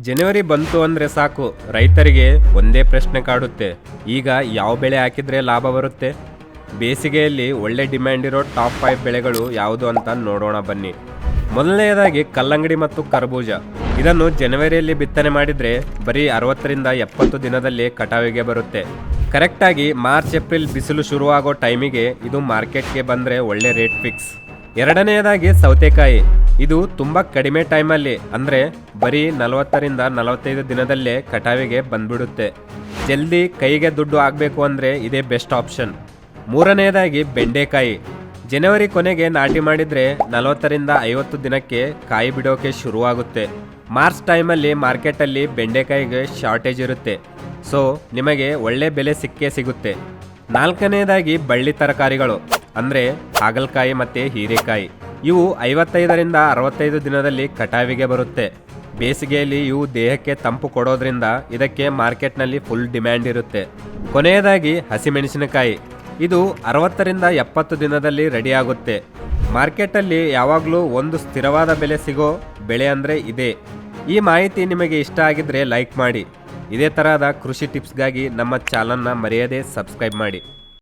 ಜನವರಿ ಬಂತು ಅಂದರೆ ಸಾಕು, ರೈತರಿಗೆ ಒಂದೇ ಪ್ರಶ್ನೆ ಕಾಡುತ್ತೆ. ಈಗ ಯಾವ ಬೆಳೆ ಹಾಕಿದ್ರೆ ಲಾಭ ಬರುತ್ತೆ? ಬೇಸಿಗೆಯಲ್ಲಿ ಒಳ್ಳೆ ಡಿಮ್ಯಾಂಡ್ ಇರೋ ಟಾಪ್ 5 ಬೆಳೆಗಳು ಯಾವುದು ಅಂತ ನೋಡೋಣ ಬನ್ನಿ. ಮೊದಲನೆಯದಾಗಿ ಕಲ್ಲಂಗಡಿ ಮತ್ತು ಕರ್ಬೂಜ. ಇದನ್ನು ಜನವರಿಯಲ್ಲಿ ಬಿತ್ತನೆ ಮಾಡಿದರೆ ಬರೀ 60ರಿಂದ 70 ದಿನದಲ್ಲಿ ಕಟಾವಿಗೆ ಬರುತ್ತೆ. ಕರೆಕ್ಟಾಗಿ ಮಾರ್ಚ್ ಏಪ್ರಿಲ್ ಬಿಸಿಲು ಶುರುವಾಗೋ ಟೈಮಿಗೆ ಇದು ಮಾರ್ಕೆಟ್ಗೆ ಬಂದರೆ ಒಳ್ಳೆ ರೇಟ್ ಫಿಕ್ಸ್. ಎರಡನೆಯದಾಗಿ ಸೌತೆಕಾಯಿ. ಇದು ತುಂಬ ಕಡಿಮೆ ಟೈಮಲ್ಲಿ ಅಂದರೆ ಬರೀ 40ರಿಂದ 45 ದಿನದಲ್ಲೇ ಕಟಾವಿಗೆ ಬಂದ್ಬಿಡುತ್ತೆ. ಜಲ್ದಿ ಕೈಗೆ ದುಡ್ಡು ಆಗಬೇಕು ಅಂದರೆ ಇದೇ ಬೆಸ್ಟ್ ಆಪ್ಷನ್. ಮೂರನೆಯದಾಗಿ ಬೆಂಡೆಕಾಯಿ. ಜನವರಿ ಕೊನೆಗೆ ನಾಟಿ ಮಾಡಿದರೆ 40ರಿಂದ 50 ದಿನಕ್ಕೆ ಕಾಯಿ ಬಿಡೋಕೆ ಶುರುವಾಗುತ್ತೆ. ಮಾರ್ಚ್ ಟೈಮಲ್ಲಿ ಮಾರ್ಕೆಟಲ್ಲಿ ಬೆಂಡೆಕಾಯಿಗೆ ಶಾರ್ಟೇಜ್ ಇರುತ್ತೆ. ಸೊ ನಿಮಗೆ ಒಳ್ಳೆ ಬೆಲೆ ಸಿಕ್ಕೇ ಸಿಗುತ್ತೆ. ನಾಲ್ಕನೆಯದಾಗಿ ಬಳ್ಳಿ ತರಕಾರಿಗಳು ಅಂದರೆ ಹಾಗಲಕಾಯಿ ಮತ್ತು ಹೀರೆಕಾಯಿ. ಇವು 55ರಿಂದ 65 ದಿನದಲ್ಲಿ ಕಟಾವಿಗೆ ಬರುತ್ತೆ. ಬೇಸಿಗೆಯಲ್ಲಿ ಇವು ದೇಹಕ್ಕೆ ತಂಪು ಕೊಡೋದ್ರಿಂದ ಇದಕ್ಕೆ ಮಾರ್ಕೆಟ್ನಲ್ಲಿ ಫುಲ್ ಡಿಮ್ಯಾಂಡ್ ಇರುತ್ತೆ. ಕೊನೆಯದಾಗಿ ಹಸಿಮೆಣಸಿನಕಾಯಿ. ಇದು 60ರಿಂದ 70 ದಿನದಲ್ಲಿ ರೆಡಿ ಆಗುತ್ತೆ. ಮಾರ್ಕೆಟಲ್ಲಿ ಯಾವಾಗಲೂ ಒಂದು ಸ್ಥಿರವಾದ ಬೆಲೆ ಸಿಗೋ ಬೆಳೆ ಅಂದರೆ ಇದೇ. ಈ ಮಾಹಿತಿ ನಿಮಗೆ ಇಷ್ಟ ಆಗಿದ್ರೆ ಲೈಕ್ ಮಾಡಿ. ಇದೇ ತರಹದ ಕೃಷಿ ಟಿಪ್ಸ್ಗಾಗಿ ನಮ್ಮ ಚಾನಲ್ನ ಮರೆಯದೇ ಸಬ್ಸ್ಕ್ರೈಬ್ ಮಾಡಿ.